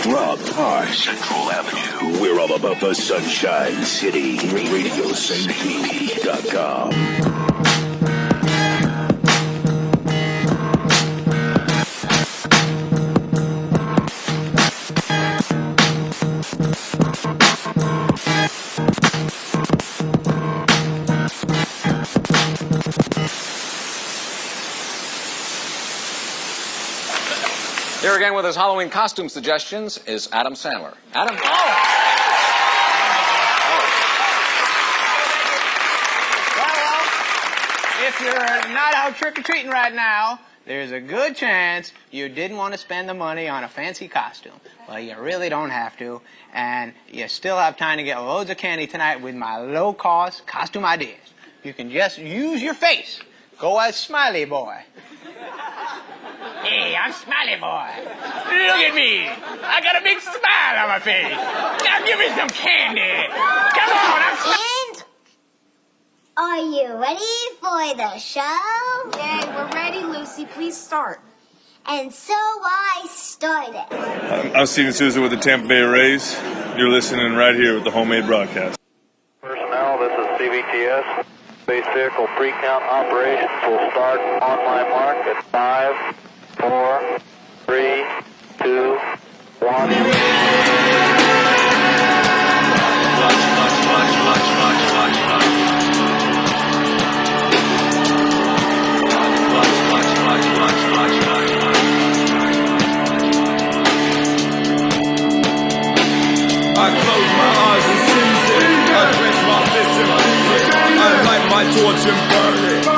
Rob Park, Central Avenue. We're all about the Sunshine City. RadioSaintPete.com. Here again with his Halloween costume suggestions is Adam Sandler. Adam? Well, if you're not out trick-or-treating right now, there's a good chance you didn't want to spend the money on a fancy costume. Well, you really don't have to, and you still have time to get loads of candy tonight with my low-cost costume ideas. You can just use your face. Go as Smiley Boy. Hey, I'm Smiley Boy. Look at me. I got a big smile on my face. Now give me some candy. Come on, I'm And are you ready for the show? Yay, we're ready, Lucy. Please start. And so I started. I'm Steven Souza with the Tampa Bay Rays. You're listening right here with the homemade broadcast. Personnel, this is CVTS. Base vehicle pre-count operations will start on my mark at 5, 4, 3, 2, 1. I close my eyes and seize it. I clench my fists and freeze it. I light my torch and burn it. I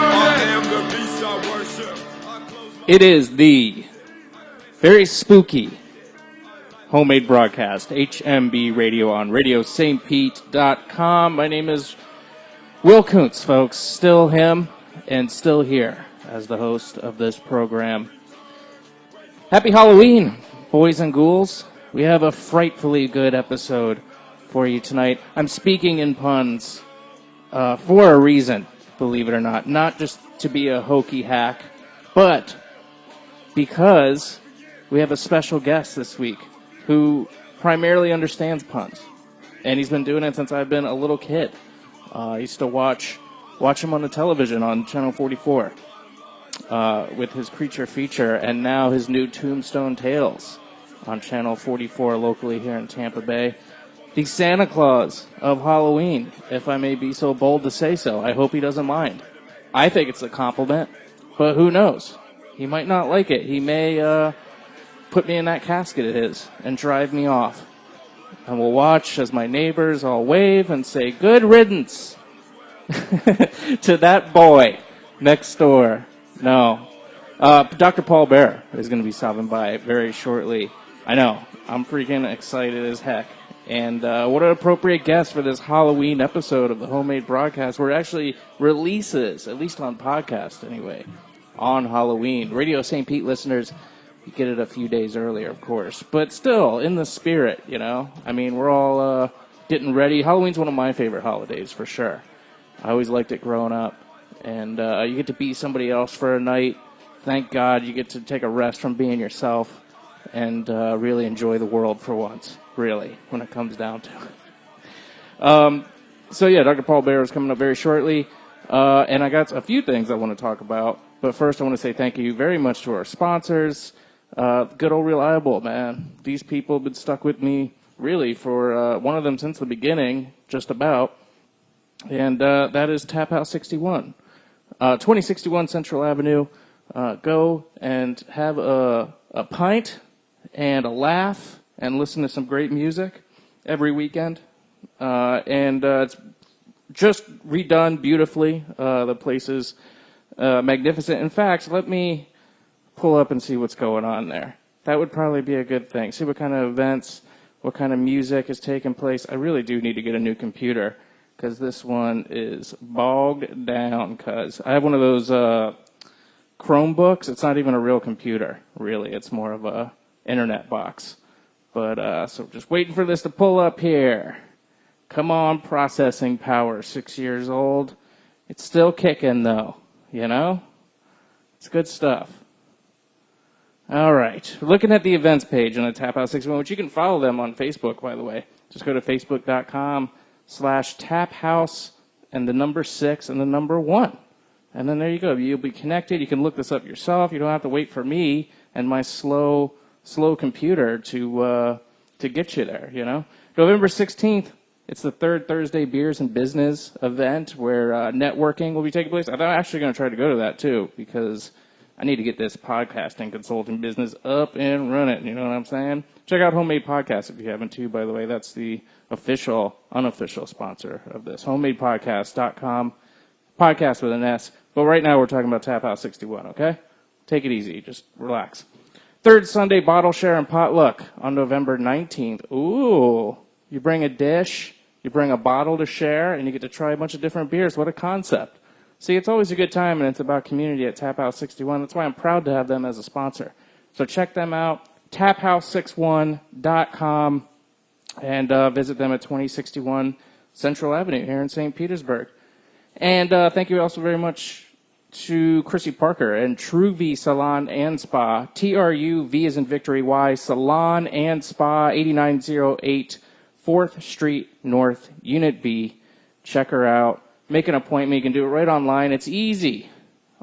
am the beast I worship. It is the very spooky homemade broadcast, HMBradio on RadioSaintPete.com. My name is Will Kuntz, folks. Still him and still here as the host of this program. Happy Halloween, boys and ghouls. We have a frightfully good episode for you tonight. I'm speaking in puns for a reason, believe it or not. Not just to be a hokey hack, but because we have a special guest this week who primarily understands puns. And he's been doing it since I've been a little kid. I used to watch him on the television on Channel 44 with his creature feature, and now his new Tombstone Tales on Channel 44 locally here in Tampa Bay. The Santa Claus of Halloween, if I may be so bold to say so. I hope he doesn't mind. I think it's a compliment, but who knows? He might not like it. He may put me in that casket of his and drive me off. And we'll watch as my neighbors all wave and say, "Good riddance," to that boy next door. No. Dr. Paul Bear is going to be stopping by very shortly. I know. I'm freaking excited as heck. And what an appropriate guest for this Halloween episode of the homemade broadcast, where it actually releases, at least on podcast anyway, on Halloween. Radio St. Pete listeners, you get it a few days earlier, of course. But still, in the spirit, you know. I mean, we're all getting ready. Halloween's one of my favorite holidays, for sure. I always liked it growing up. And you get to be somebody else for a night. Thank God you get to take a rest from being yourself and really enjoy the world for once, really, when it comes down to it. So, yeah, Dr. Paul Bear is coming up very shortly. And I got a few things I want to talk about. But first, I want to say thank you very much to our sponsors. Good old Reliable, man. These people have been stuck with me, really, for one of them since the beginning, just about. And that is Tap House 61. 2061 Central Avenue. Go and have a pint and a laugh and listen to some great music every weekend. And it's just redone beautifully. The place is magnificent. In fact, let me pull up and see what's going on there. That would probably be a good thing. See what kind of events, what kind of music is taking place. I really do need to get a new computer because this one is bogged down. Because I have one of those Chromebooks. It's not even a real computer, really. It's more of a internet box. But so just waiting for this to pull up here. Come on, processing power, 6 years old. It's still kicking, though, you know? It's good stuff. All right. Looking at the events page on the Tap House 61, which you can follow them on Facebook, by the way. Just go to facebook.com/taphouse and the number 6 and the number 1. And then there you go. You'll be connected. You can look this up yourself. You don't have to wait for me and my slow computer to get you there, you know. November 16th, it's the third Thursday Beers and Business event where networking will be taking place. I'm actually going to try to go to that, too, because I need to get this podcasting consulting business up and running. You know what I'm saying? Check out Homemade Podcast if you haven't, too, by the way. That's the unofficial sponsor of this. HomemadePodcast.com. Podcast with an S. But right now we're talking about Tap House 61, okay? Take it easy. Just relax. Third Sunday Bottle Share and Potluck on November 19th. Ooh. You bring a dish, you bring a bottle to share, and you get to try a bunch of different beers. What a concept. See, it's always a good time, and it's about community at Tap House 61. That's why I'm proud to have them as a sponsor. So check them out, taphouse61.com, and visit them at 2061 Central Avenue here in St. Petersburg. And thank you also very much to Chrissy Parker and Truvy Salon and Spa, TRUV as in Victory Y, Salon and Spa, 8908 4th Street North, Unit B. Check her out. Make an appointment. You can do it right online. It's easy.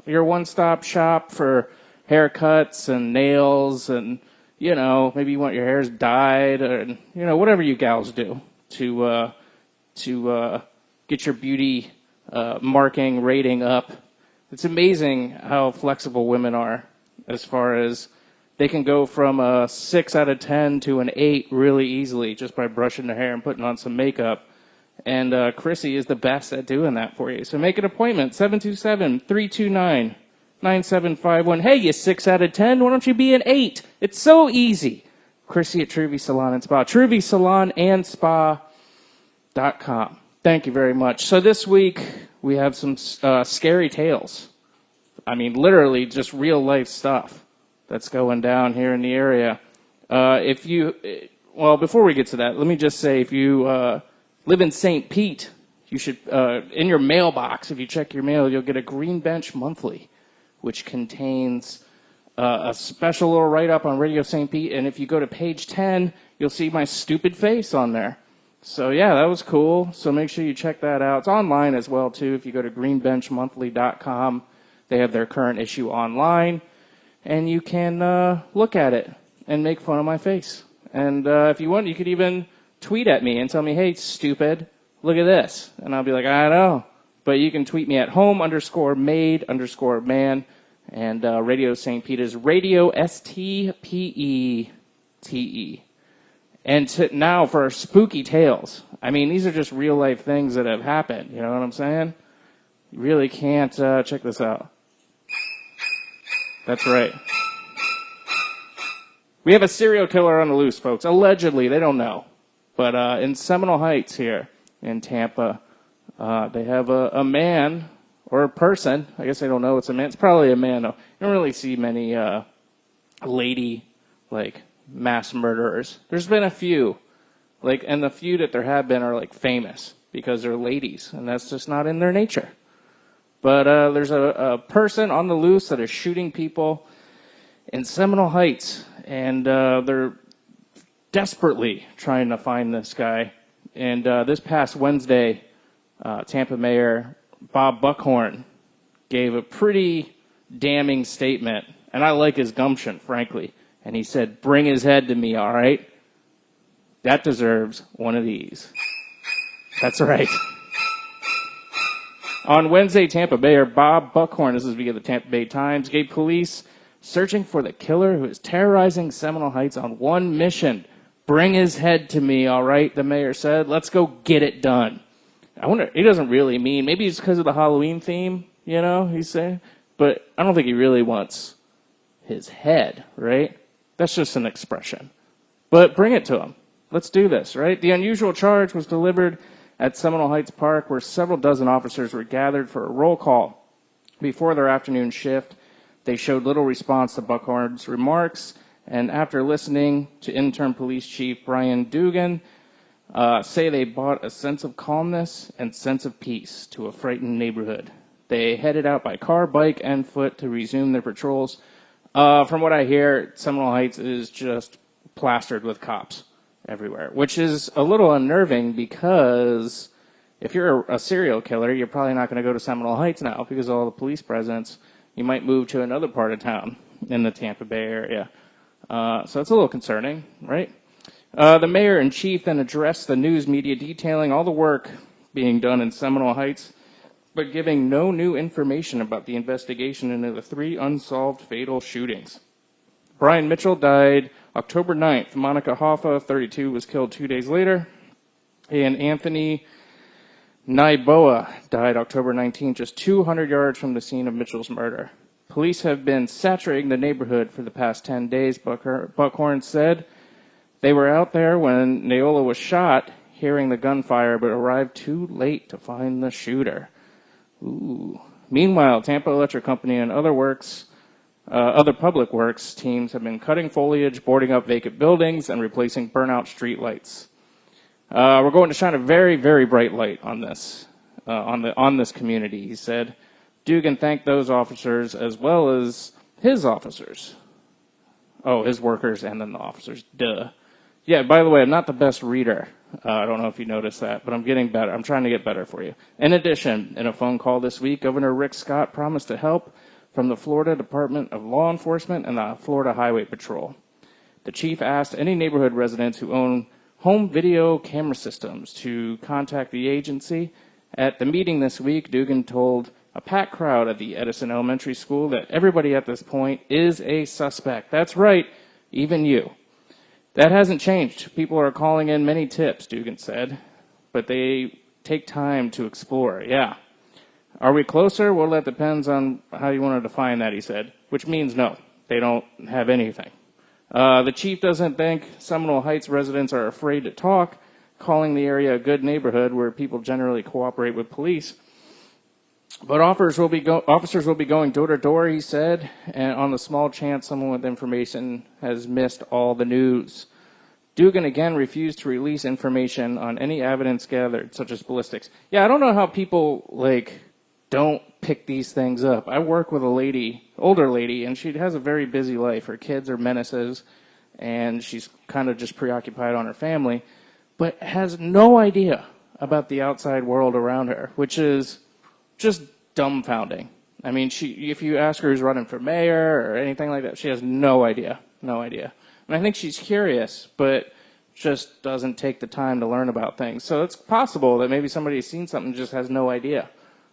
Your one-stop shop for haircuts and nails and, you know, maybe you want your hairs dyed or, you know, whatever you gals do to get your beauty marking rating up. It's amazing how flexible women are as far as they can go from a 6 out of 10 to an 8 really easily just by brushing their hair and putting on some makeup. And Chrissy is the best at doing that for you. So make an appointment, 727-329-9751. Hey, you 6 out of 10, why don't you be an 8? It's so easy. Chrissy at Truvy Salon and Spa. TruvySalonandSpa.com. Thank you very much. So this week, we have some scary tales. I mean, literally just real-life stuff that's going down here in the area. Before we get to that, let me just say, if you live in St. Pete, you should, in your mailbox, if you check your mail, you'll get a Green Bench Monthly, which contains a special little write-up on Radio St. Pete. And if you go to page 10, you'll see my stupid face on there. So, yeah, that was cool. So make sure you check that out. It's online as well, too. If you go to greenbenchmonthly.com, they have their current issue online. And you can look at it and make fun of my face. And if you want, you could even tweet at me and tell me, hey, stupid, look at this. And I'll be like, I know. But you can tweet me at home_made_man and Radio St. Peter's Radio STPETE. And now for our spooky tales. I mean, these are just real life things that have happened. You know what I'm saying? You really can't check this out. That's right. We have a serial killer on the loose, folks. Allegedly, they don't know. But in Seminole Heights here in Tampa, they have a man or a person. I guess they don't know it's a man. It's probably a man, though. You don't really see many lady, mass murderers. There's been a few. And the few that there have been are, famous because they're ladies. And that's just not in their nature. But there's a person on the loose that is shooting people in Seminole Heights. And they're desperately trying to find this guy. And this past Wednesday, Tampa Mayor Bob Buckhorn gave a pretty damning statement. And I like his gumption, frankly. And he said, bring his head to me, all right? That deserves one of these. That's right. On Wednesday, Tampa Mayor Bob Buckhorn, this is via the Tampa Bay Times, gave police searching for the killer who is terrorizing Seminole Heights on one mission. Bring his head to me, all right, the mayor said. Let's go get it done. I wonder, he doesn't really mean, maybe it's because of the Halloween theme, he's saying. But I don't think he really wants his head, right? That's just an expression. But bring it to him. Let's do this, right? The unusual charge was delivered at Seminole Heights Park, where several dozen officers were gathered for a roll call. Before their afternoon shift, they showed little response to Buckhorn's remarks, and after listening to Intern Police Chief Brian Dugan say they brought a sense of calmness and sense of peace to a frightened neighborhood. They headed out by car, bike, and foot to resume their patrols. From what I hear, Seminole Heights is just plastered with cops everywhere, which is a little unnerving because if you're a serial killer, you're probably not going to go to Seminole Heights now because of all the police presence. You might move to another part of town in the Tampa Bay area. So it's a little concerning, right? The mayor and chief then addressed the news media detailing all the work being done in Seminole Heights, but giving no new information about the investigation into the 3 unsolved fatal shootings. Brian Mitchell died October 9th. Monica Hoffa, 32, was killed 2 days later. And Anthony Naiboa died October 19th, just 200 yards from the scene of Mitchell's murder. Police have been saturating the neighborhood for the past 10 days, Buckhorn said. They were out there when Naola was shot, hearing the gunfire, but arrived too late to find the shooter. Ooh. Meanwhile, Tampa Electric Company and other public works teams have been cutting foliage, boarding up vacant buildings, and replacing burnout street lights. We're going to shine a very, very bright light on this, on this community, he said. Dugan thanked those officers as well as his officers. Oh, his workers and then the officers. Duh. Yeah, by the way, I'm not the best reader. I don't know if you noticed that, but I'm getting better. I'm trying to get better for you. In addition, in a phone call this week, Governor Rick Scott promised to help from the Florida Department of Law Enforcement and the Florida Highway Patrol. The chief asked any neighborhood residents who own home video camera systems to contact the agency. At the meeting this week, Dugan told a packed crowd at the Edison Elementary School that everybody at this point is a suspect. That's right, even you. That hasn't changed. People are calling in many tips, Dugan said, but they take time to explore. Yeah. Are we closer? Well, that depends on how you want to define that, he said, which means no. They don't have anything. The chief doesn't think Seminole Heights residents are afraid to talk, calling the area a good neighborhood where people generally cooperate with police. But officers will be going door to door, he said, and on the small chance someone with information has missed all the news. Dugan again refused to release information on any evidence gathered, such as ballistics. Yeah, I don't know how people, don't pick these things up. I work with a older lady, and she has a very busy life. Her kids are menaces, and she's kind of just preoccupied on her family, but has no idea about the outside world around her, which is just dumbfounding. I mean, if you ask her who's running for mayor or anything like that, she has no idea. No idea. And I think she's curious, but just doesn't take the time to learn about things. So it's possible that maybe somebody's seen something and just has no idea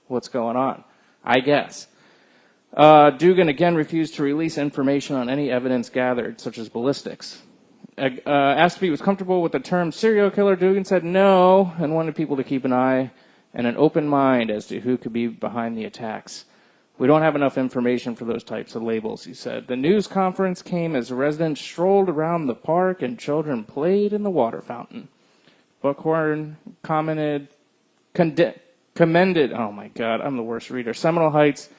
what's going on, I guess. Dugan again refused to release information on any evidence gathered, such as ballistics. Asked if he was comfortable with the term serial killer, Dugan said no and wanted people to keep an eye and an open mind as to who could be behind the attacks. We don't have enough information for those types of labels, he said. The news conference came as residents strolled around the park and children played in the water fountain. Buckhorn commended, oh my God, I'm the worst reader, Seminole Heights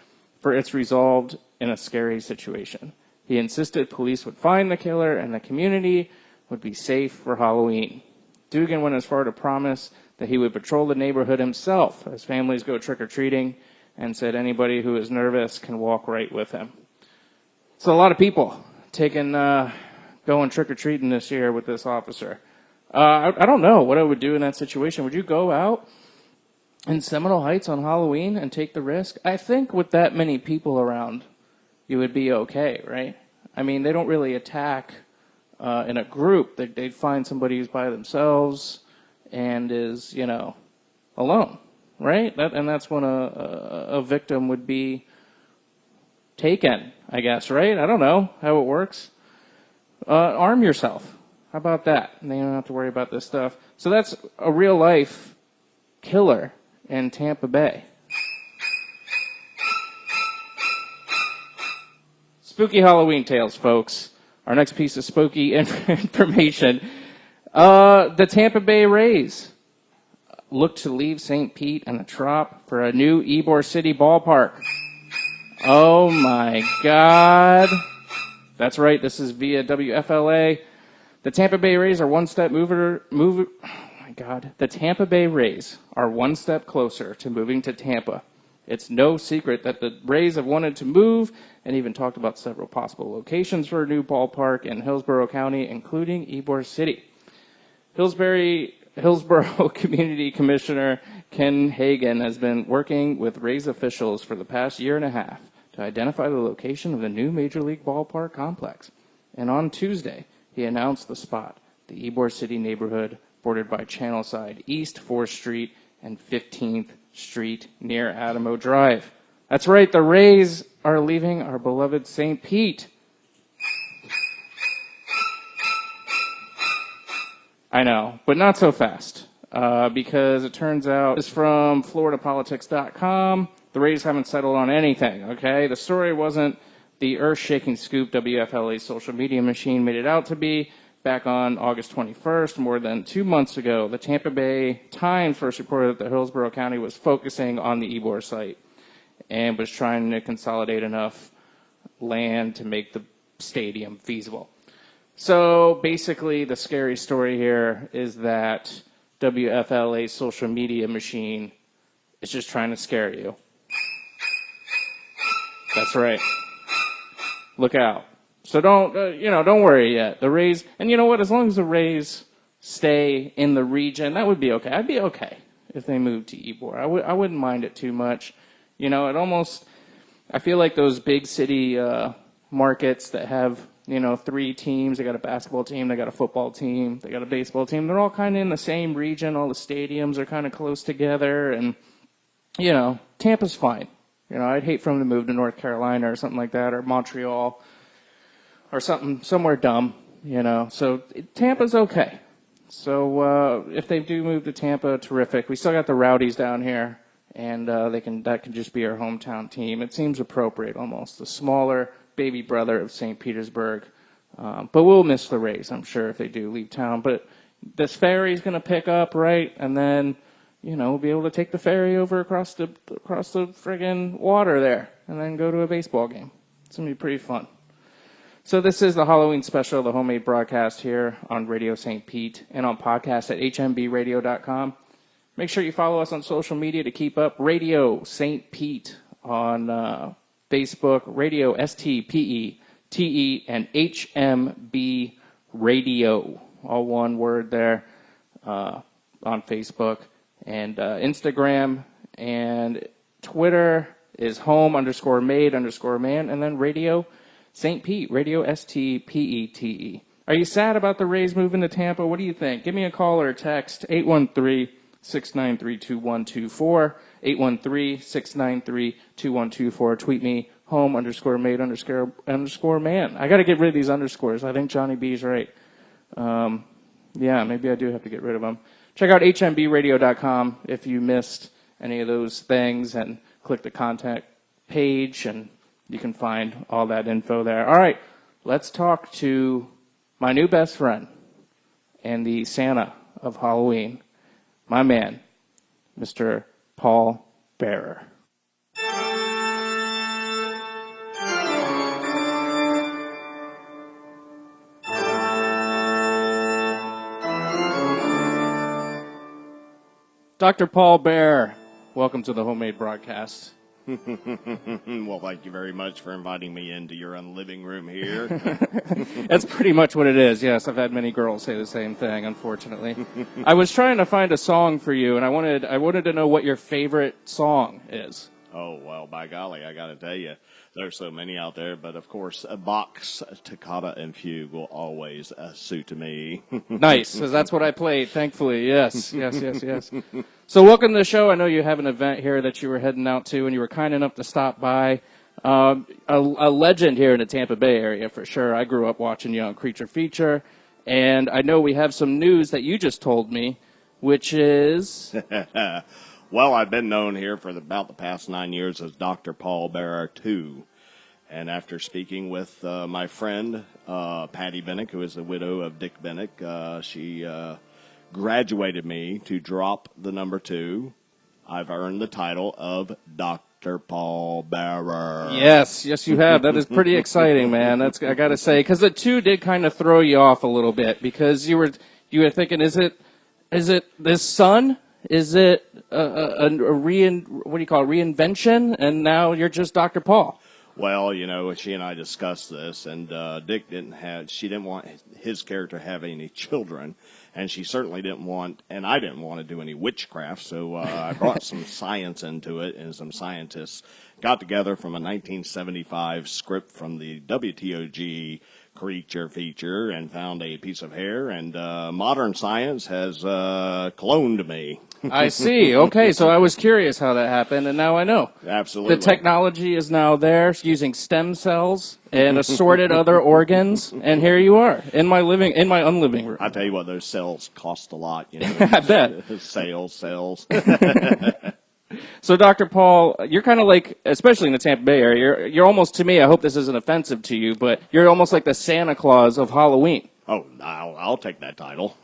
for its resolved in a scary situation. He insisted police would find the killer and the community would be safe for Halloween. Dugan went as far to promise that he would patrol the neighborhood himself as families go trick-or-treating, and said anybody who is nervous can walk right with him. So a lot of people going trick-or-treating this year with this officer. I don't know what I would do in that situation. Would you go out in Seminole Heights on Halloween and take the risk? I think with that many people around, you would be okay, right? I mean, they don't really attack in a group. They'd find somebody who's by themselves and is, alone, right? That's when a victim would be taken, I guess, right? I don't know how it works. Arm yourself. How about that? And then you don't have to worry about this stuff. So that's a real-life killer in Tampa Bay. Spooky Halloween tales, folks. Our next piece of spooky information. The Tampa Bay Rays look to leave St. Pete and the Trop for a new Ybor City ballpark. Oh my God. That's right, this is via WFLA. The Tampa Bay Rays are one step The Tampa Bay Rays are one step closer to moving to Tampa It's no secret that the Rays have wanted to move and even talked about several possible locations for a new ballpark in Hillsborough County, including Ybor City. Hillsborough Community Commissioner Ken Hagan has been working with Rays officials for the past year and a half to identify the location of the new Major League ballpark complex. And on Tuesday, he announced the spot, the Ybor City neighborhood bordered by Channelside, East 4th Street, and 15th Street near Adamo Drive. That's right, the Rays are leaving our beloved St. Pete. I know, but not so fast, because it turns out it's from FloridaPolitics.com. The Rays haven't settled on anything, okay? The story wasn't the earth-shaking scoop WFLA's social media machine made it out to be. Back on August 21st, more than 2 months ago, the Tampa Bay Times first reported that Hillsborough County was focusing on the Ybor site and was trying to consolidate enough land to make the stadium feasible. So basically, the scary story here is that WFLA's social media machine is just trying to scare you. That's right. Look out. So don't worry yet. The Rays, and you know what? As long as the Rays stay in the region, that would be okay. I'd be okay if they moved to Ybor. I wouldn't mind it too much. You know, I feel like those big city markets that have, 3 teams. They got a basketball team, they got a football team, they got a baseball team. They're all kind of in the same region. All the stadiums are kind of close together, and Tampa's fine. I'd hate for them to move to North Carolina or something like that, or Montreal. Or somewhere dumb, So Tampa's okay. So if they do move to Tampa, terrific. We still got the Rowdies down here, and that can just be our hometown team. It seems appropriate almost. The smaller baby brother of St. Petersburg. But we'll miss the Rays, I'm sure, if they do leave town. But this ferry's going to pick up, right? And then, we'll be able to take the ferry over across the friggin' water there and then go to a baseball game. It's going to be pretty fun. So this is the Halloween special, the homemade broadcast here on Radio St. Pete and on podcast at HMBradio.com. Make sure you follow us on social media to keep up. Radio St. Pete on Facebook, Radio STPETE, and HMB Radio, all one word there, on Facebook. And Instagram and Twitter is home_made_man, and then Radio St. Pete, Radio STPETE. Are you sad about the Rays moving to Tampa? What do you think? Give me a call or a text, 813-693-2124, 813-693-2124. Tweet me, home_made_man. I got to get rid of these underscores. I think Johnny B's right. Yeah, maybe I do have to get rid of them. Check out HMBradio.com if you missed any of those things, and click the contact page, and you can find all that info there. All right, let's talk to my new best friend and the Santa of Halloween, my man, Mr. Paul Bearer. Dr. Paul Bearer, welcome to the homemade broadcast. Well, thank you very much for inviting me into your Unliving Room here. That's pretty much what it is, yes. I've had many girls say the same thing, unfortunately. I was trying to find a song for you, and I wanted to know what your favorite song is. Oh, well, by golly, I got to tell you, there's so many out there. But, of course, a Bach's Toccata and Fugue will always suit me. Nice, because that's what I played, thankfully. Yes. So welcome to the show. I know you have an event here that you were heading out to, and you were kind enough to stop by. A legend here in the Tampa Bay area, for sure. I grew up watching you on Creature Feature, and I know we have some news that you just told me, which is... Well, I've been known here for about the past 9 years as Dr. Paul Bearer II. And after speaking with my friend, Patty Bennick, who is the widow of Dick Bennick, she graduated me to drop the number 2. I've earned the title of Dr. Paul Bearer. Yes, you have. That is pretty exciting, man. I got to say, because the 2 did kind of throw you off a little bit, because you were thinking, is it this son? Is it what do you call it, reinvention, and now you're just Dr. Paul? Well, she and I discussed this, and Dick she didn't want his character to have any children, and she certainly didn't want, and I didn't want to do any witchcraft, so I brought some science into it, and some scientists got together from a 1975 script from the WTOG creature feature and found a piece of hair, and modern science has cloned me. I see. Okay, so I was curious how that happened, and now I know. Absolutely. The technology is now there, using stem cells and assorted other organs, and here you are in my unliving room. I tell you what, those cells cost a lot. I bet. Cells. So, Dr. Paul, you're kind of like, especially in the Tampa Bay area, you're almost, to me, I hope this isn't offensive to you, but you're almost like the Santa Claus of Halloween. Oh, I'll take that title.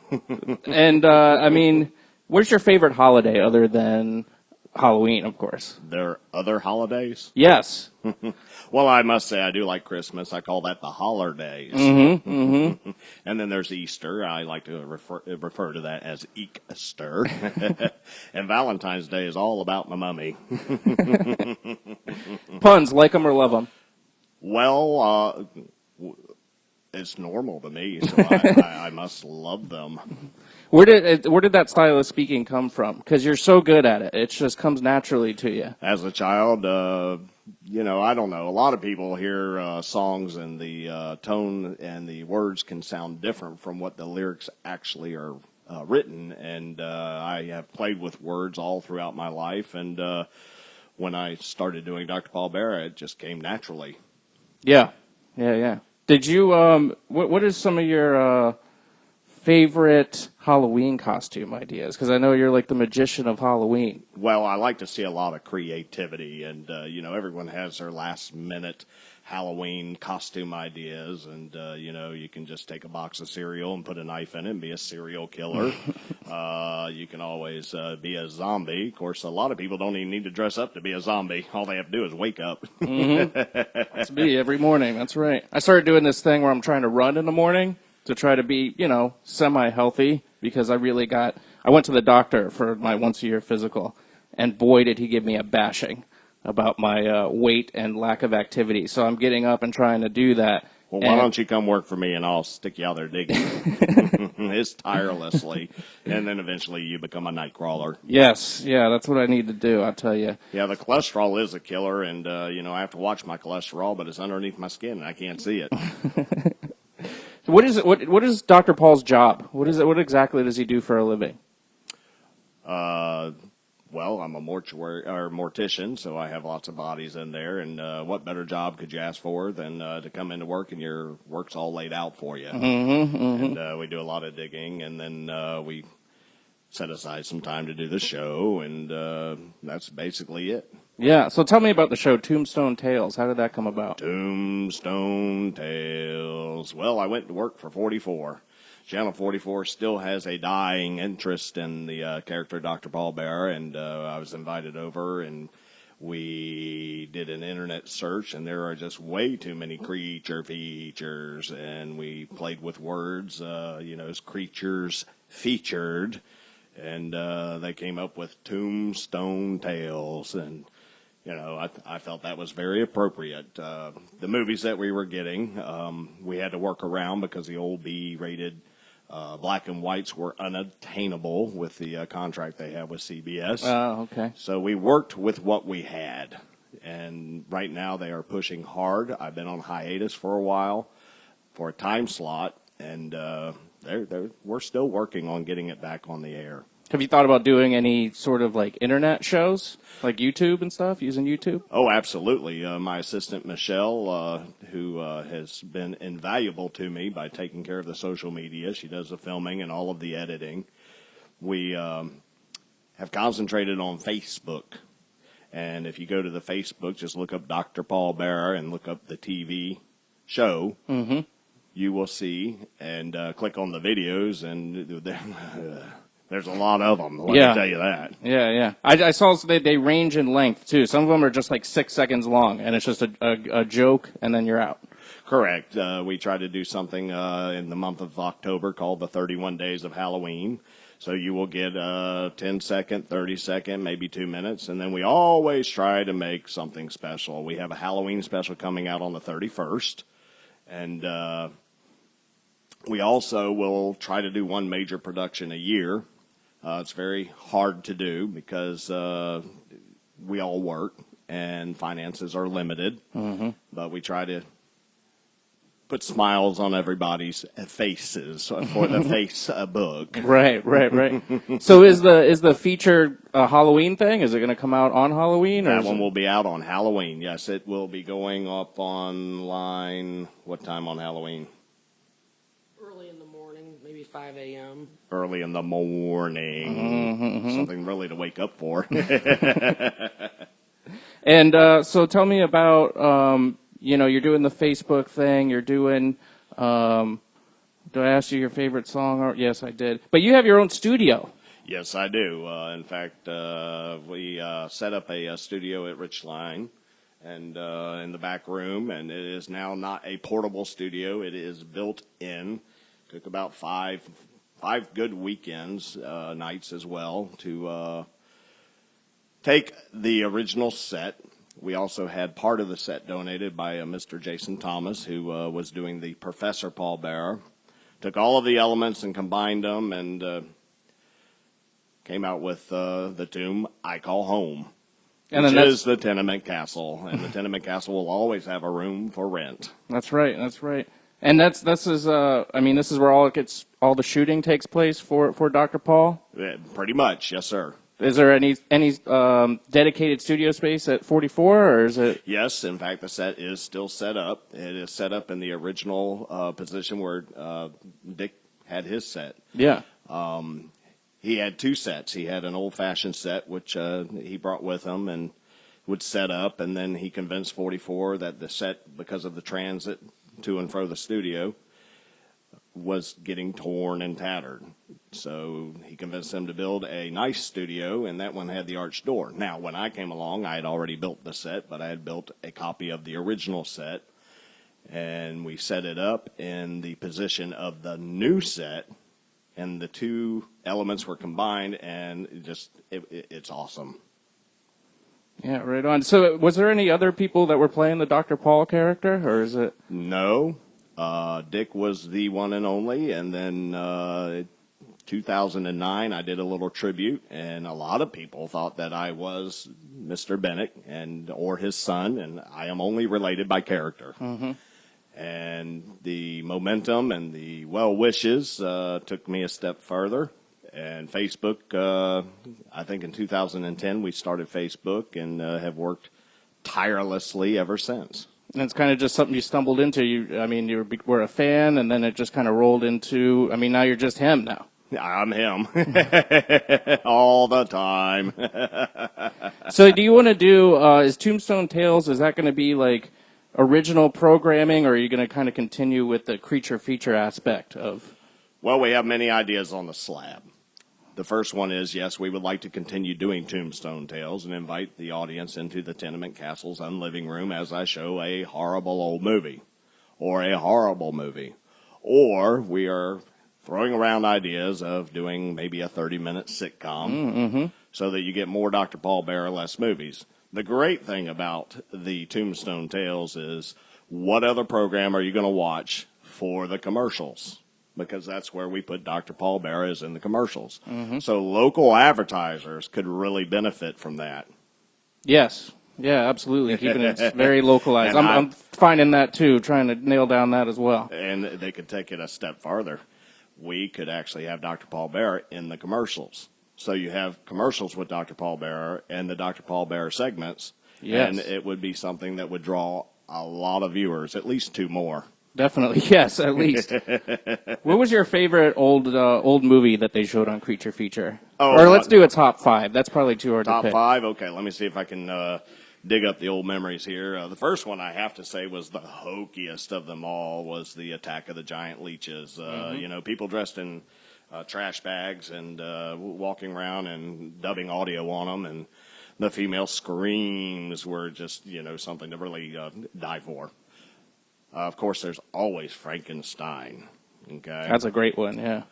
And, I mean, what's your favorite holiday other than Halloween, of course? There are other holidays? Yes. Well, I must say I do like Christmas. I call that the holidays. Mm-hmm, mm-hmm. And then there's Easter. I like to refer to that as Eek-ster. And Valentine's Day is all about my mummy. Puns, like them or love them? Well, it's normal to me, so I must love them. Where did that style of speaking come from? Because you're so good at it. It just comes naturally to you. As a child, I don't know. A lot of people hear songs and the tone and the words can sound different from what the lyrics actually are written. And I have played with words all throughout my life. And when I started doing Dr. Paul Bearer, it just came naturally. Yeah. Did you, what is some of your favorite Halloween costume ideas? Because I know you're like the magician of Halloween. Well, I like to see a lot of creativity, and everyone has their last minute Halloween costume ideas, and you can just take a box of cereal and put a knife in it and be a serial killer. You can always be a zombie. Of course, a lot of people don't even need to dress up to be a zombie. All they have to do is wake up. Mm-hmm. That's me every morning. That's right. I started doing this thing where I'm trying to run in the morning to try to be, semi-healthy, because I went to the doctor for my once-a-year physical, and boy, did he give me a bashing about my weight and lack of activity. So I'm getting up and trying to do that. Well, why don't you come work for me, and I'll stick you out there digging. It's tirelessly, and then eventually you become a night crawler. Yes, yeah, that's what I need to do, I'll tell you. Yeah, the cholesterol is a killer, and, I have to watch my cholesterol, but it's underneath my skin, and I can't see it. What is it? What is Dr. Paul's job? What exactly does he do for a living? Well, I'm a mortician, so I have lots of bodies in there. And what better job could you ask for than to come into work and your work's all laid out for you? Mm-hmm, mm-hmm. And we do a lot of digging, and then we set aside some time to do the show, and that's basically it. Yeah, so tell me about the show Tombstone Tales. How did that come about? Tombstone Tales. Well, I went to work for 44. Channel 44 still has a dying interest in the character Dr. Paul Bearer, and I was invited over, and we did an internet search, and there are just way too many creature features, and we played with words, as creatures featured, and they came up with Tombstone Tales, and I felt that was very appropriate. The movies that we were getting, we had to work around because the old B-rated black and whites were unattainable with the contract they had with CBS. Oh, okay. So we worked with what we had, and right now they are pushing hard. I've been on hiatus for a while for a time slot, and we're still working on getting it back on the air. Have you thought about doing any sort of like internet shows, like YouTube and stuff, using YouTube? Oh, absolutely. My assistant, Michelle, who has been invaluable to me by taking care of the social media. She does the filming and all of the editing. We have concentrated on Facebook. And if you go to the Facebook, just look up Dr. Paul Bearer and look up the TV show. Mm-hmm. You will see, and click on the videos, and there's a lot of them, let me tell you that. Yeah. I saw they range in length, too. Some of them are just like 6 seconds long, and it's just a joke, and then you're out. Correct. We try to do something in the month of October called the 31 Days of Halloween. So you will get a 10-second, 30-second, maybe 2 minutes. And then we always try to make something special. We have a Halloween special coming out on the 31st. And we also will try to do one major production a year. It's very hard to do because we all work and finances are limited. Mm-hmm. But we try to put smiles on everybody's faces for the Facebook. Right. So is the feature a Halloween thing? Is it going to come out on Halloween? That one will be out on Halloween. Yes, it will be going up online. What time on Halloween? Early in the morning, maybe 5 a.m. Early in the morning. Mm-hmm. Something really to wake up for. And so tell me about, you're doing the Facebook thing. You're doing, did I ask you your favorite song? Yes, I did. But you have your own studio. Yes, I do. In fact, we set up a studio at Richline and in the back room, and it is now not a portable studio. It is built in. Took about five good weekends, nights as well, to take the original set. We also had part of the set donated by Mr. Jason Thomas, who was doing the Professor Paul Bearer. Took all of the elements and combined them and came out with the tomb I call home, which is the tenement castle. And the tenement castle will always have a room for rent. That's right. And this is where all the shooting takes place for Dr. Paul? Pretty much, yes, sir. Is there any dedicated studio space at 44, or is it? Yes, in fact, the set is still set up. It is set up in the original position where Dick had his set. Yeah. He had two sets. He had an old-fashioned set, which he brought with him and would set up, and then he convinced 44 that the set, because of the transit to and fro the studio, was getting torn and tattered. So he convinced them to build a nice studio, and that one had the arched door. Now, when I came along, I had already built the set, but I had built a copy of the original set, and we set it up in the position of the new set, and the two elements were combined, and it's awesome. Yeah, right on. So was there any other people that were playing the Dr. Paul character, or is it? No. Dick was the one and only, and then 2009 I did a little tribute, and a lot of people thought that I was Mr. Bennett or his son, and I am only related by character. Mm-hmm. And the momentum and the well wishes took me a step further. And Facebook, I think in 2010 we started Facebook and have worked tirelessly ever since. And it's kind of just something you stumbled into. You were a fan, and then it just kind of rolled into. Now you're just him now. I'm him all the time. So, do you want to do? Is Tombstone Tales? Is that going to be like original programming, or are you going to kind of continue with the creature feature aspect of? Well, we have many ideas on the slab. The first one is, yes, we would like to continue doing Tombstone Tales and invite the audience into the Tenement Castle's Unliving Room as I show a horrible old movie or a horrible movie. Or we are throwing around ideas of doing maybe a 30-minute sitcom so that you get more Dr. Paul Bearer, less movies. The great thing about the Tombstone Tales is what other program are you going to watch for the commercials? Because that's where we put Dr. Paul Bearer is in the commercials. Mm-hmm. So local advertisers could really benefit from that. Yes. Yeah, absolutely. Keeping it very localized. I'm finding that, too, trying to nail down that as well. And they could take it a step farther. We could actually have Dr. Paul Bearer in the commercials. So you have commercials with Dr. Paul Bearer and the Dr. Paul Bearer segments. Yes. And it would be something that would draw a lot of viewers, at least two more. Definitely, yes, at least. What was your favorite old movie that they showed on Creature Feature? Or let's do a top 5. That's probably too hard to pick. Top 5? Okay, let me see if I can dig up the old memories here. The first one I have to say was the hokiest of them all was the Attack of the Giant Leeches. People dressed in trash bags and walking around and dubbing audio on them, and the female screams were just, something to really die for. Of course, there's always Frankenstein. Okay, That's a great one, yeah.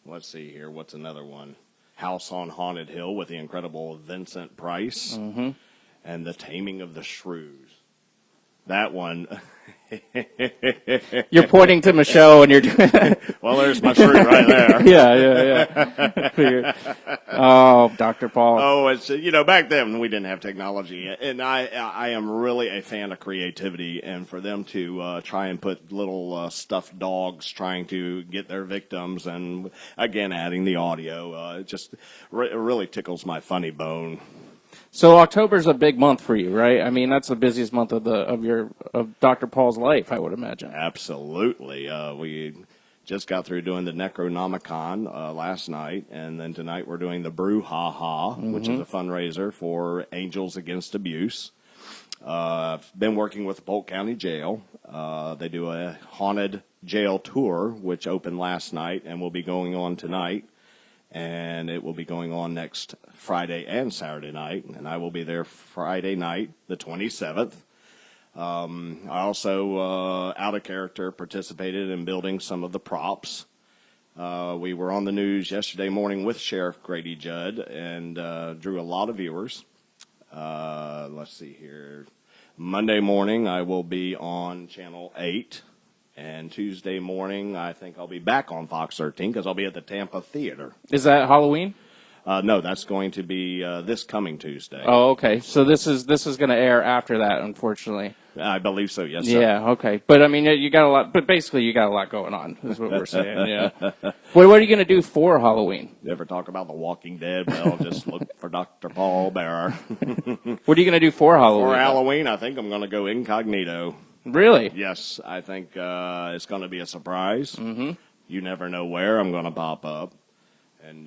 Let's see here. What's another one? House on Haunted Hill with the incredible Vincent Price. Mm-hmm. And The Taming of the Shrews. That one. You're pointing to Michelle and you're doing. Well, there's my shrew right there. yeah. Oh, Dr. Paul. Oh, it's, back then we didn't have technology. And I am really a fan of creativity. And for them to try and put little stuffed dogs trying to get their victims and, again, adding the audio, it just really tickles my funny bone. So October's a big month for you, right? I mean, that's the busiest month of Dr. Paul's life, I would imagine. Absolutely. We just got through doing the Necronomicon last night, and then tonight we're doing the Brouhaha, which is a fundraiser for Angels Against Abuse. I've been working with the Polk County Jail. They do a haunted jail tour, which opened last night and will be going on tonight. And it will be going on next Friday and Saturday night, and I will be there Friday night, the 27th. I also, out of character, participated in building some of the props. We were on the news yesterday morning with Sheriff Grady Judd and drew a lot of viewers. Let's see here. Monday morning, I will be on Channel 8. And Tuesday morning, I think I'll be back on Fox 13 because I'll be at the Tampa Theater. Is that Halloween? No, that's going to be this coming Tuesday. Oh, okay. So this is going to air after that, unfortunately. I believe so, yes, sir. Yeah, okay. But, I mean, you got a lot. But basically, you got a lot going on, is what we're saying, yeah. What are you going to do for Halloween? You ever talk about The Walking Dead? Well, just look for Dr. Paul Bearer. What are you going to do for Halloween? For Halloween, I think I'm going to go incognito. Really? Yes, I think it's going to be a surprise. Mm-hmm. You never know where I'm going to pop up, and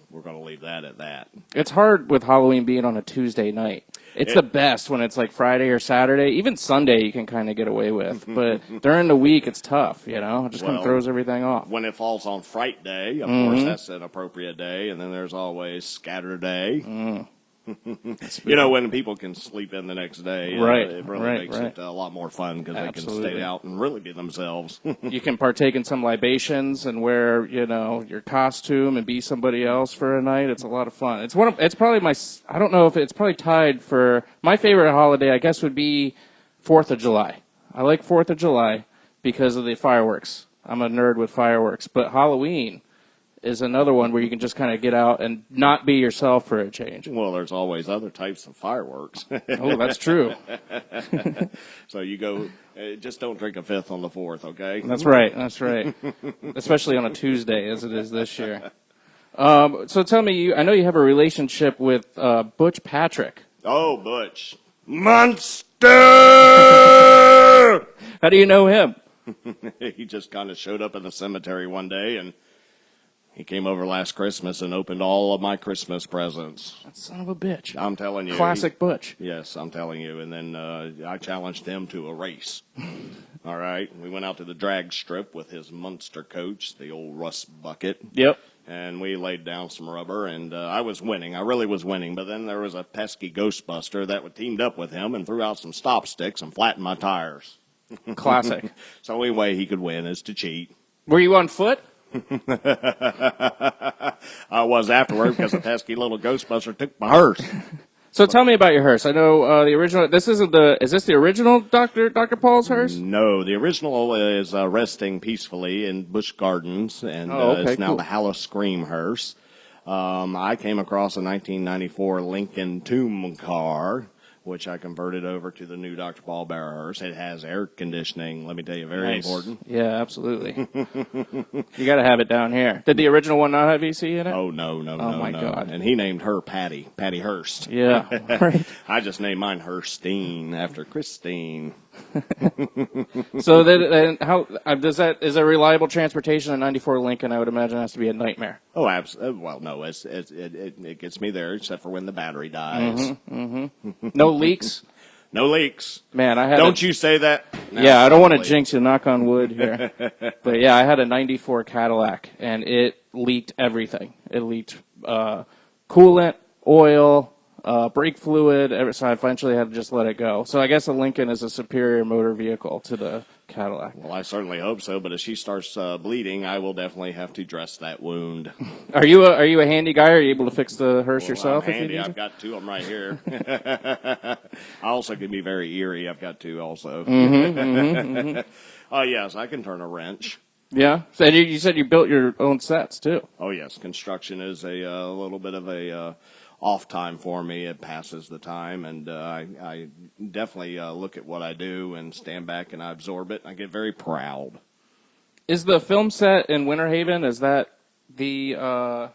we're going to leave that at that. It's hard with Halloween being on a Tuesday night. It's the best when it's like Friday or Saturday. Even Sunday you can kind of get away with, but during the week it's tough, It just kind of throws everything off. When it falls on Fright Day, of course, that's an appropriate day, and then there's always Scatter Day. When people can sleep in the next day, it really makes it a lot more fun because they can stay out and really be themselves. You can partake in some libations and wear, your costume and be somebody else for a night. It's a lot of fun. It's probably I don't know if it's probably tied for my favorite holiday, I guess, would be 4th of July. I like 4th of July because of the fireworks. I'm a nerd with fireworks, but Halloween is another one where you can just kind of get out and not be yourself for a change. Well, there's always other types of fireworks. Oh, that's true. So you go, just don't drink a fifth on the 4th, okay? That's right. Especially on a Tuesday, as it is this year. So tell me, I know you have a relationship with Butch Patrick. Oh, Butch. Monster! How do you know him? He just kind of showed up in the cemetery one day, and he came over last Christmas and opened all of my Christmas presents. That son of a bitch. I'm telling you. Classic Butch. Yes, I'm telling you. And then I challenged him to a race. All right. We went out to the drag strip with his Munster coach, the old Rust Bucket. Yep. And we laid down some rubber, and I was winning. I really was winning. But then there was a pesky Ghostbuster that teamed up with him and threw out some stop sticks and flattened my tires. Classic. So the only way he could win is to cheat. Were you on foot? I was afterward because the pesky little Ghostbuster took my hearse. So tell me about your hearse. I know the original. Is this the original Dr. Paul's hearse? No, the original is resting peacefully in Busch Gardens, and it's now the Halla Scream hearse. I came across a 1994 Lincoln Tomb car, which I converted over to the new Dr. Paul Bearer hearse. It has air conditioning, let me tell you, very important. Yeah, absolutely. You got to have it down here. Did the original one not have AC in it? Oh, no. Oh, my God. And he named her Patty Hurst. Yeah, right. I just named mine Hurstine after Christine. So then how is that reliable transportation? A 94 Lincoln, I would imagine, has to be a nightmare. Oh, absolutely. Well, no, it gets me there, except for when the battery dies. No leaks? No leaks. Man, I had Don't you say that? No, yeah, I don't want to jinx you, knock on wood here. But yeah, I had a 94 Cadillac, and it leaked everything. It leaked coolant, oil, brake fluid, so I eventually had to just let it go. So I guess a Lincoln is a superior motor vehicle to the Cadillac. Well, I certainly hope so, but if she starts bleeding, I will definitely have to dress that wound. Are you a handy guy? Are you able to fix the hearse yourself? I'm handy. I've got two of them right here. I also can be very eerie. I've got two also. Oh, yes, I can turn a wrench. Yeah? So you said you built your own sets, too. Oh, yes. Construction is a little bit of a off time for me. It passes the time, and I definitely look at what I do and stand back and I absorb it. And I get very proud. Is the film set in Winterhaven, is that the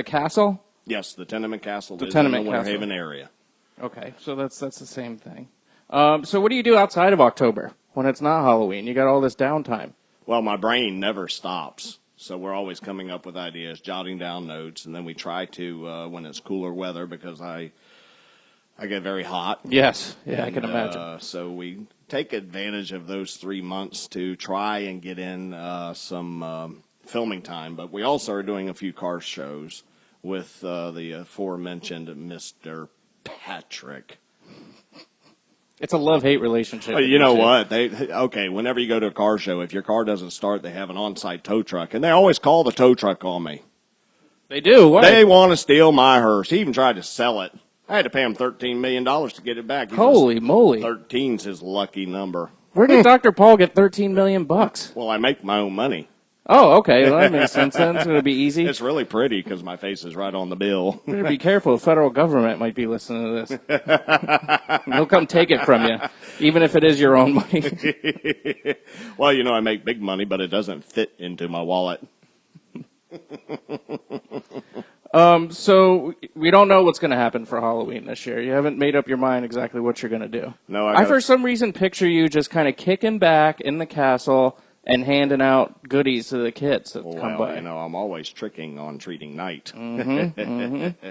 castle? Yes, the tenement castle the is tenement in the Winterhaven area. Okay, so that's the same thing. So what do you do outside of October when it's not Halloween? You got all this downtime. Well, my brain never stops. So we're always coming up with ideas, jotting down notes, and then we try to, when it's cooler weather, because I get very hot. Yes, yeah, I can imagine. So we take advantage of those 3 months to try and get in some filming time. But we also are doing a few car shows with the aforementioned Mr. Patrick. It's a love-hate relationship. Well, you know what? Whenever you go to a car show, if your car doesn't start, they have an on-site tow truck, and they always call the tow truck on me. They do? What? They want to steal my hearse. He even tried to sell it. I had to pay him $13 million to get it back. Holy moly. 13's his lucky number. Where did Dr. Paul get $13 million? Well, I make my own money. Oh, okay. Well, that makes sense then. It's going to be easy. It's really pretty because my face is right on the bill. You better be careful. The federal government might be listening to this. They'll come take it from you, even if it is your own money. Well, I make big money, but it doesn't fit into my wallet. So we don't know what's going to happen for Halloween this year. You haven't made up your mind exactly what you're going to do. No, I for some reason picture you just kind of kicking back in the castle and handing out goodies to the kids that come by. I'm always tricking on treating night. Mm-hmm.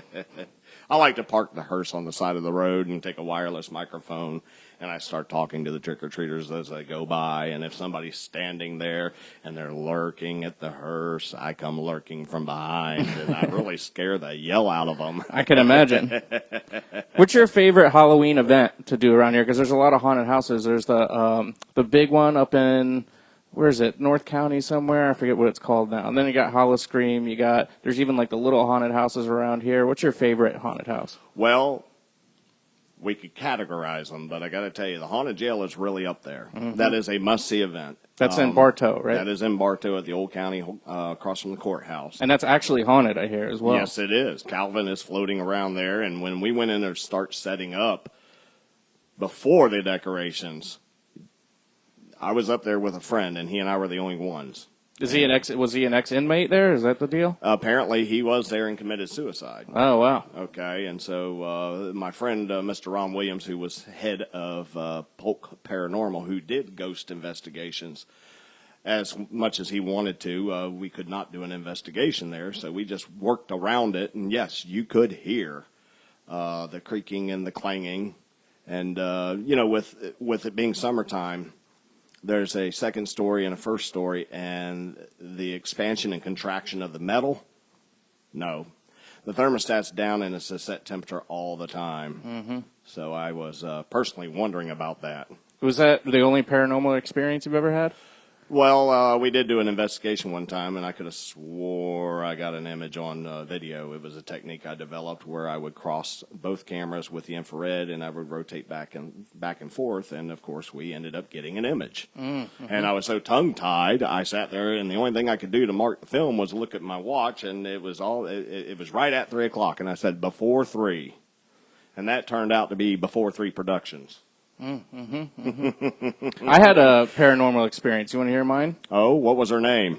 I like to park the hearse on the side of the road and take a wireless microphone, and I start talking to the trick-or-treaters as they go by. And if somebody's standing there and they're lurking at the hearse, I come lurking from behind, and I really scare the yell out of them. I can imagine. What's your favorite Halloween event to do around here? Because there's a lot of haunted houses. There's the big one up in... Where is it? North County somewhere? I forget what it's called now. And then you got Howl-O-Scream. There's even like the little haunted houses around here. What's your favorite haunted house? Well, we could categorize them, but I got to tell you, the haunted jail is really up there. Mm-hmm. That is a must-see event. That's in Bartow, right? That is in Bartow at the old county, across from the courthouse. And that's actually haunted, I hear, as well. Yes, it is. Calvin is floating around there, and when we went in there to start setting up, before the decorations, I was up there with a friend, and he and I were the only ones. Was he an ex-inmate there? Is that the deal? Apparently, he was there and committed suicide. Oh, wow. Okay, and so my friend, Mr. Ron Williams, who was head of Polk Paranormal, who did ghost investigations, as much as he wanted to, we could not do an investigation there, so we just worked around it. And, yes, you could hear the creaking and the clanging. And, with it being summertime, there's a second story and a first story, and the expansion and contraction of the metal, no. The thermostat's down, and it's a set temperature all the time. Mm-hmm. So I was personally wondering about that. Was that the only paranormal experience you've ever had? Well, we did do an investigation one time, and I could have swore I got an image on video. It was a technique I developed where I would cross both cameras with the infrared, and I would rotate back and forth, and, of course, we ended up getting an image. Mm-hmm. And I was so tongue-tied, I sat there, and the only thing I could do to mark the film was look at my watch, and it was right at 3 o'clock, and I said, before 3. And that turned out to be before 3 productions. Mm-hmm, mm-hmm. I had a paranormal experience. You want to hear mine? Oh, what was her name?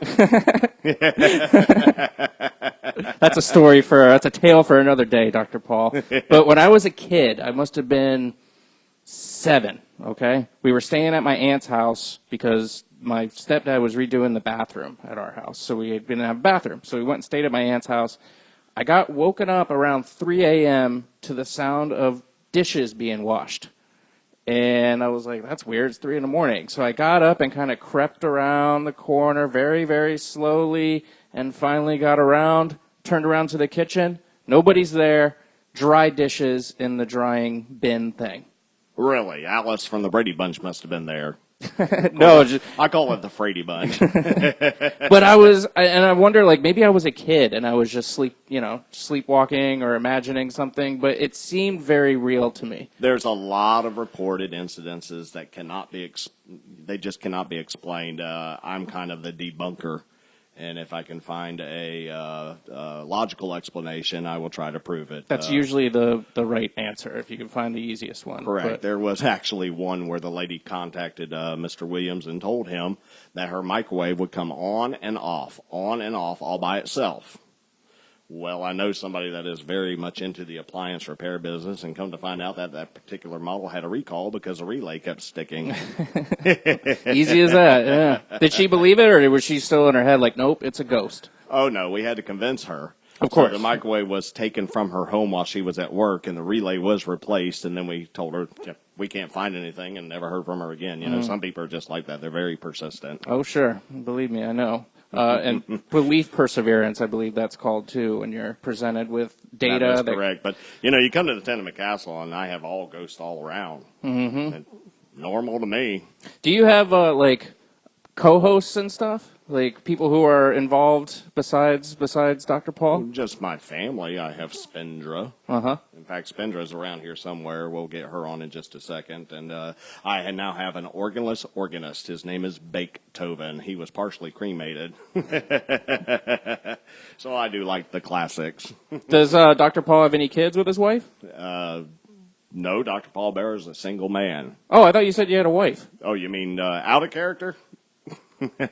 That's a tale for another day, Dr. Paul. But when I was a kid, I must have been 7, okay? We were staying at my aunt's house because my stepdad was redoing the bathroom at our house. So we didn't have a bathroom. So we went and stayed at my aunt's house. I got woken up around 3 a.m. to the sound of dishes being washed. And I was like, that's weird. It's 3 a.m. So I got up and kind of crept around the corner very, very slowly and finally turned around to the kitchen. Nobody's there. dry dishes in the drying bin thing. Really? Alice from the Brady Bunch must have been there. No, I call it the Frady Bunch. But I wonder, like, maybe I was a kid and I was just sleepwalking or imagining something, but it seemed very real to me. There's a lot of reported incidences that cannot be, they just cannot be explained. I'm kind of the debunker. And if I can find a logical explanation, I will try to prove it. That's usually the right answer, if you can find the easiest one. Correct. But There was actually one where the lady contacted Mr. Williams and told him that her microwave would come on and off all by itself. Well, I know somebody that is very much into the appliance repair business, and come to find out that particular model had a recall because the relay kept sticking. Easy as that, yeah. Did she believe it, or was she still in her head like, nope, it's a ghost? Oh, no, we had to convince her. Of course. So the microwave was taken from her home while she was at work, and the relay was replaced, and then we told her we can't find anything and never heard from her again. You know, some people are just like that. They're very persistent. Oh, sure. Believe me, I know. And belief perseverance, I believe that's called, too, when you're presented with data. That is correct. But, you come to the tenement castle, and I have all ghosts all around. Mm-hmm. Normal to me. Do you have, co-hosts and stuff? Like, people who are involved besides Dr. Paul? Just my family. I have Spindra. Uh-huh. In fact, Spindra's around here somewhere. We'll get her on in just a second. And I now have an organless organist. His name is Beethoven. He was partially cremated. So I do like the classics. Does Dr. Paul have any kids with his wife? No, Dr. Paul Bearer is a single man. Oh, I thought you said you had a wife. Oh, you mean out of character?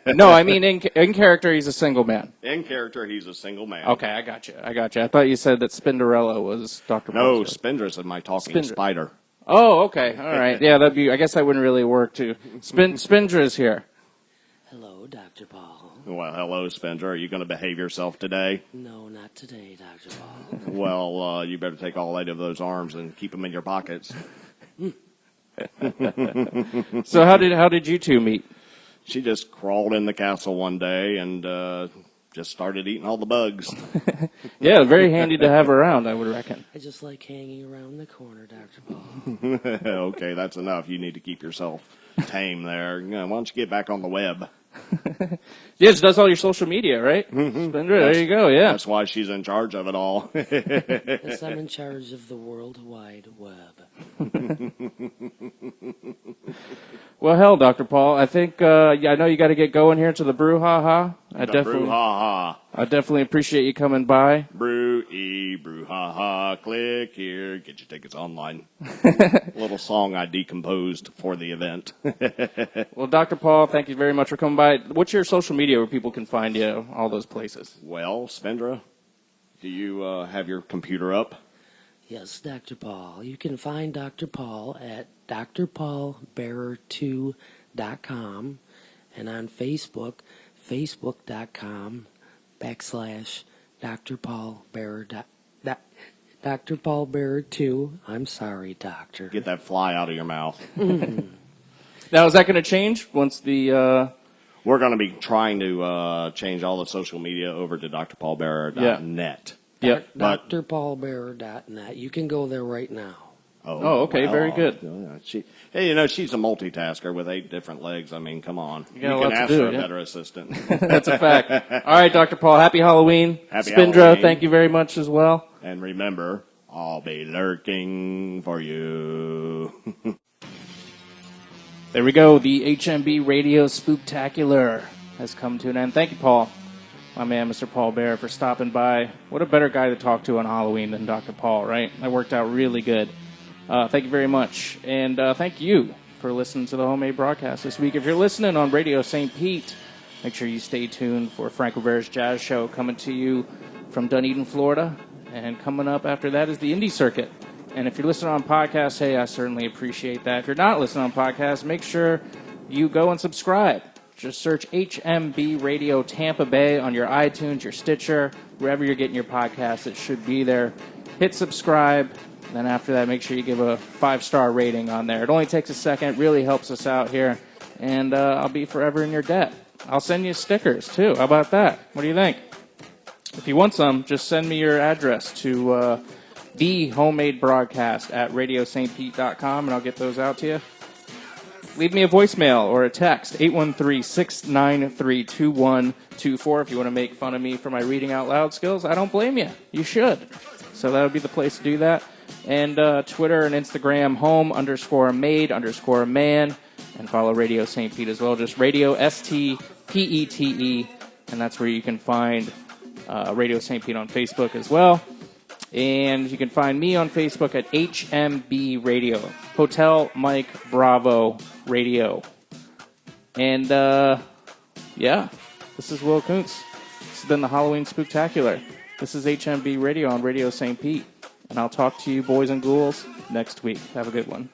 No, I mean in character he's a single man. In character he's a single man. Okay, I got you. I thought you said that Spinderella was Dr. Paul's No, Spindra's my talking spider. Oh, okay. All right. Yeah, I guess that wouldn't really work too. Spindra's here. Hello, Dr. Paul. Well, hello, Spindra. Are you going to behave yourself today? No, not today, Dr. Paul. Well, you better take all 8 of those arms and keep them in your pockets. So how did you two meet? She just crawled in the castle one day and just started eating all the bugs. Yeah, very handy to have around, I would reckon. I just like hanging around the corner, Dr. Paul. Okay, that's enough. You need to keep yourself tame there. Why don't you get back on the web? Yeah, she does all your social media, right? Spindra, there you go, yeah. That's why she's in charge of it all. Yes, I'm in charge of the World Wide Web. Well, hell, Dr. Paul, I think, I know you got to get going here to the brouhaha. Brouhaha. I definitely appreciate you coming by. Brouhaha, click here, get your tickets online. Little song I decomposed for the event. Well, Dr. Paul, thank you very much for coming by. What's your social media where people can find you, all those places? Well, Spindra, do you have your computer up? Yes, Dr. Paul. You can find Dr. Paul at drpaulbearer2.com and on Facebook, facebook.com/Dr. Paul Bearer. Dr. Paul Bearer 2. I'm sorry, Doctor. Get that fly out of your mouth. Now, is that going to change once the... We're going to be trying to change all the social media over to drpaulbearer.net. Yep. drpaulbearer.net. You can go there right now. Oh, okay, very good. She's a multitasker with 8 different legs. I mean, come on. You got a can lot to ask do, for a yeah. better assistant. That's a fact. All right, Dr. Paul, happy Halloween. Happy Spindra, Halloween. thank you very much as well. And remember, I'll be lurking for you. There we go. The HMBradio Spooktacular has come to an end. Thank you, Paul. My man, Mr. Paul Bear, for stopping by. What a better guy to talk to on Halloween than Dr. Paul, right? That worked out really good. Thank you very much. And thank you for listening to the homemade broadcast this week. If you're listening on Radio St. Pete, make sure you stay tuned for Frank Rivera's Jazz Show coming to you from Dunedin, Florida. And coming up after that is the Indie Circuit. And if you're listening on podcast, hey, I certainly appreciate that. If you're not listening on podcast, make sure you go and subscribe. Just search HMB Radio Tampa Bay on your iTunes, your Stitcher, wherever you're getting your podcasts. It should be there. Hit subscribe. Then after that, make sure you give a 5-star rating on there. It only takes a second. It really helps us out here. And I'll be forever in your debt. I'll send you stickers, too. How about that? What do you think? If you want some, just send me your address to the homemade broadcast at radiostpete.com, and I'll get those out to you. Leave me a voicemail or a text, 813-693-2124, if you want to make fun of me for my reading out loud skills. I don't blame you. You should. So that would be the place to do that. And Twitter and Instagram, home_made_man, and follow Radio St. Pete as well. Just Radio STPETE, and that's where you can find Radio St. Pete on Facebook as well. And you can find me on Facebook at HMBradio, Hotel Mike Bravo Radio. And, yeah, this is Will Kuntz. This has been the Halloween Spooktacular. This is HMB Radio on Radio St. Pete. And I'll talk to you, boys and ghouls, next week. Have a good one.